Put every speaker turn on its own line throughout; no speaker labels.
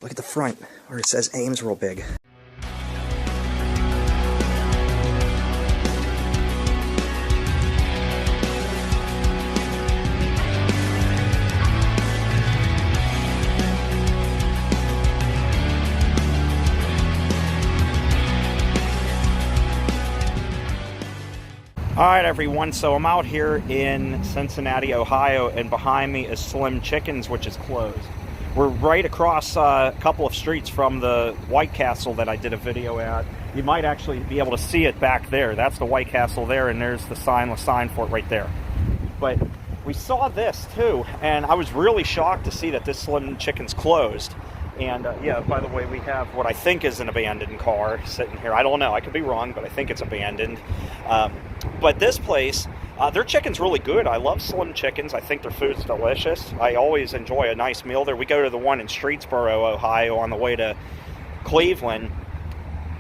Look at the front where it says Ames real big. Alright everyone, so I'm out here in Cincinnati, Ohio, and behind me is Slim Chickens, which is closed. We're right across a couple of streets from the White Castle that I did a video at. You might actually be able to see it back there. That's the White Castle there, and there's the sign for it right there. But we saw this too, and I was really shocked to see that this Slim Chickens closed. And yeah, by the way, we have what I think is an abandoned car sitting here. I don't know, I could be wrong, but I think it's abandoned. But this place, their chicken's really good. I love Slim Chickens. I think their food's delicious. I always enjoy a nice meal there. We go to the one in Streetsboro, Ohio on the way to Cleveland.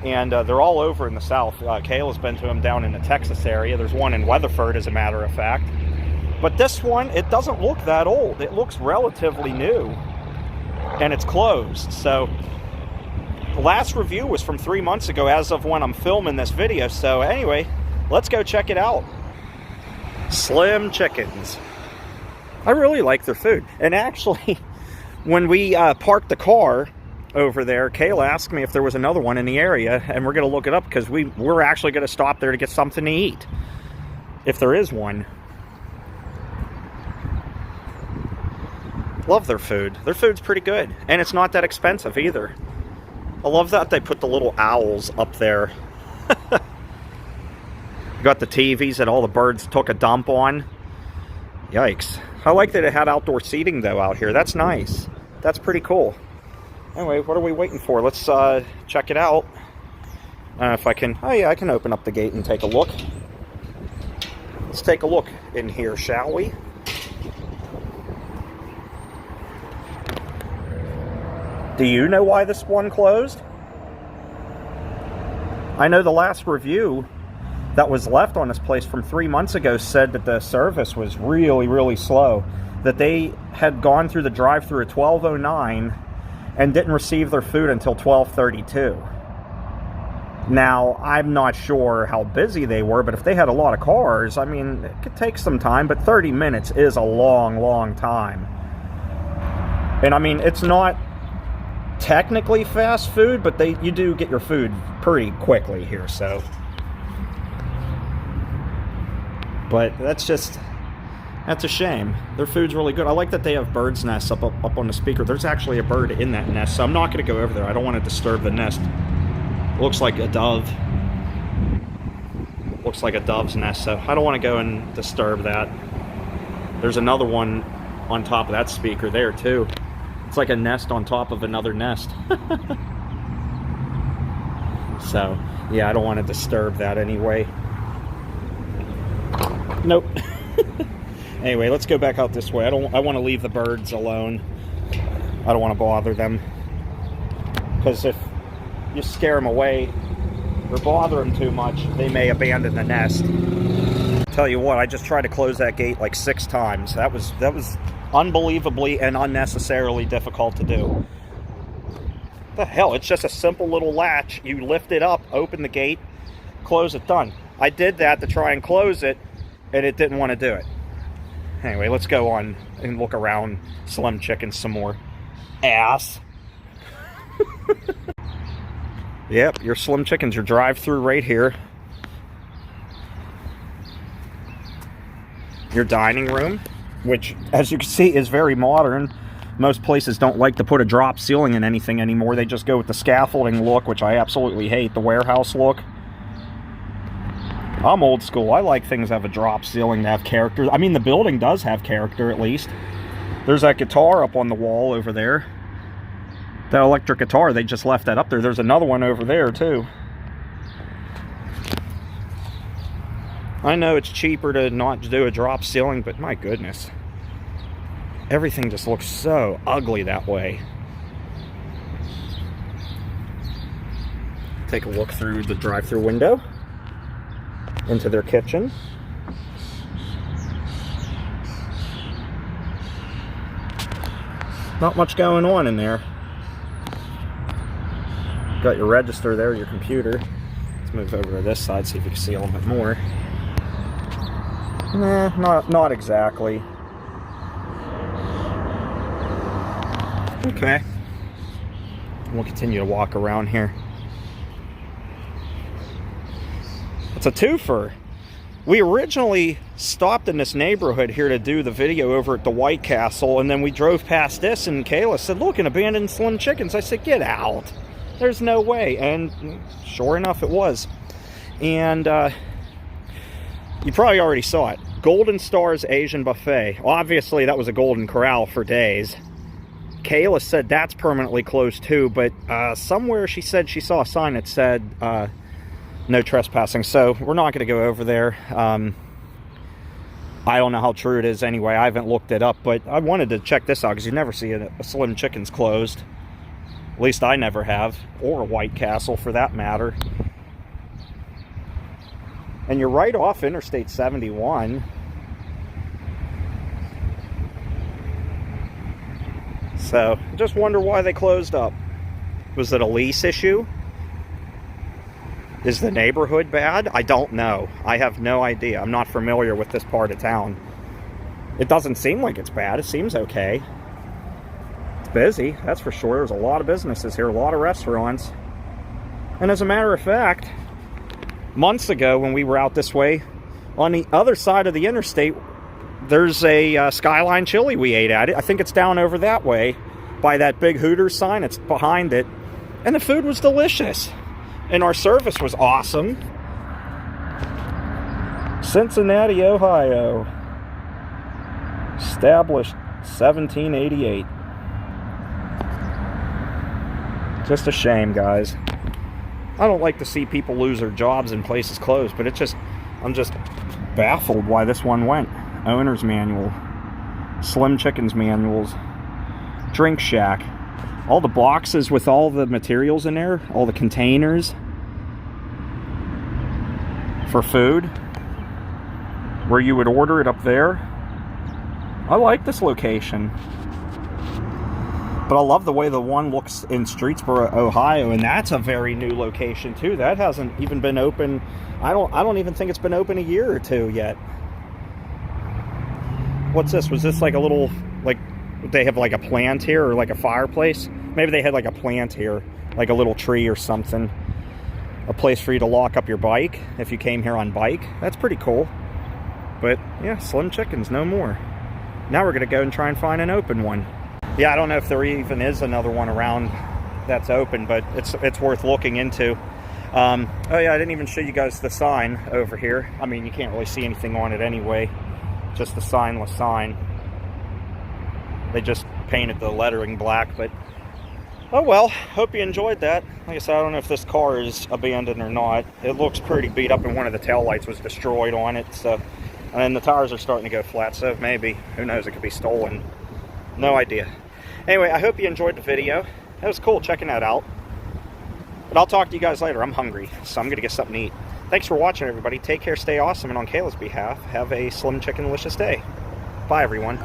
And they're all over in the South. Kayla's been to them down in the Texas area. There's one in Weatherford, as a matter of fact. But this one, it doesn't look that old. It looks relatively new. And it's closed. So the last review was from 3 months ago as of when I'm filming this video. So anyway, let's go check it out. Slim Chickens. I really like their food. And actually, when we parked the car over there, Kayla asked me if there was another one in the area, and we're going to look it up because we're actually going to stop there to get something to eat, if there is one. Love their food. Their food's pretty good, and it's not that expensive either. I love that they put the little owls up there. Got the TVs that all the birds took a dump on. Yikes. I like that it had outdoor seating though out here. That's nice. That's pretty cool. Anyway, what are we waiting for? Let's check it out. If I can... Oh yeah, I can open up the gate and take a look. Let's take a look in here, shall we? Do you know why this one closed? I know the last review that was left on this place from 3 months ago said that the service was really, really slow. That they had gone through the drive-thru at 12:09 and didn't receive their food until 12:32. Now, I'm not sure how busy they were, but if they had a lot of cars, I mean, it could take some time, but 30 minutes is a long, long time. And I mean, it's not technically fast food, but you do get your food pretty quickly here, so. But that's a shame. Their food's really good. I like that they have birds' nests up on the speaker. There's actually a bird in that nest, so I'm not going to go over there. I don't want to disturb the nest. Looks like a dove. Looks like a dove's nest, so I don't want to go and disturb that. There's another one on top of that speaker there, too. It's like a nest on top of another nest. So, yeah, I don't want to disturb that anyway. Nope. Anyway, let's go back out this way. I want to leave the birds alone. I don't want to bother them. Because if you scare them away or bother them too much, they may abandon the nest. Tell you what, I just tried to close that gate like 6 times. That was unbelievably and unnecessarily difficult to do. What the hell? It's just a simple little latch. You lift it up, open the gate, close it, done. I did that to try and close it, and it didn't want to do it. Anyway, let's go on and look around Slim Chickens some more. Ass. Yep, your Slim Chickens, your drive-thru right here. Your dining room, which, as you can see, is very modern. Most places don't like to put a drop ceiling in anything anymore. They just go with the scaffolding look, which I absolutely hate, the warehouse look. I'm old school. I like things that have a drop ceiling, to have character. I mean, the building does have character, at least. There's that guitar up on the wall over there. That electric guitar, they just left that up there. There's another one over there, too. I know it's cheaper to not do a drop ceiling, but my goodness. Everything just looks so ugly that way. Take a look through the drive-thru window into their kitchen. Not much going on in there. Got your register there, your computer. Let's move over to this side, see if you can see a little bit more. Nah, not exactly. Okay. We'll continue to walk around here. It's a twofer. We originally stopped in this neighborhood here to do the video over at the White Castle, and then we drove past this, and Kayla said, look, an abandoned Slim Chickens. I said, get out. There's no way. And sure enough, it was. And you probably already saw it. Golden Star's Asian Buffet. Obviously, that was a Golden Corral for days. Kayla said that's permanently closed too, but somewhere she said she saw a sign that said no trespassing. So we're not going to go over there. I don't know how true it is anyway. I haven't looked it up, but I wanted to check this out because you never see a Slim Chickens closed. At least I never have, or a White Castle for that matter. And you're right off Interstate 71. So, just wonder why they closed up. Was it a lease issue? Is the neighborhood bad? I don't know. I have no idea. I'm not familiar with this part of town. It doesn't seem like it's bad. It seems okay. It's busy, that's for sure. There's a lot of businesses here, a lot of restaurants. And as a matter of fact, months ago when we were out this way, on the other side of the interstate, there's a Skyline Chili we ate at. I think it's down over that way by that big Hooters sign. It's behind it. And the food was delicious. And our service was awesome. Cincinnati, Ohio. Established 1788. Just a shame, guys. I don't like to see people lose their jobs and places closed, but I'm just baffled why this one went. Owner's manual. Slim Chickens manuals. Drink Shack. All the boxes with all the materials in there, all the containers for food, where you would order it up there. I like this location. But I love the way the one looks in Streetsboro, Ohio, and that's a very new location too. That hasn't even been open. I don't even think it's been open a year or two yet. What's this? Was this like a little, like, they have like a plant here or like a fireplace? Maybe they had like a plant here, like a little tree or something. A place for you to lock up your bike if you came here on bike. That's pretty cool. But yeah, Slim Chickens, no more. Now we're gonna go and try and find an open one. Yeah, I don't know if there even is another one around that's open, but it's worth looking into. Oh yeah, I didn't even show you guys the sign over here. I mean, you can't really see anything on it anyway. Just a signless sign. They just painted the lettering black, but oh well, hope you enjoyed that. Like I said, I don't know if this car is abandoned or not. It looks pretty beat up, and one of the taillights was destroyed on it, so, and the tires are starting to go flat, so maybe, who knows, it could be stolen. No idea. Anyway, I hope you enjoyed the video. It was cool checking that out. But I'll talk to you guys later. I'm hungry, so I'm going to get something to eat. Thanks for watching, everybody. Take care, stay awesome, and on Kayla's behalf, have a Slim Chicken-licious day. Bye, everyone.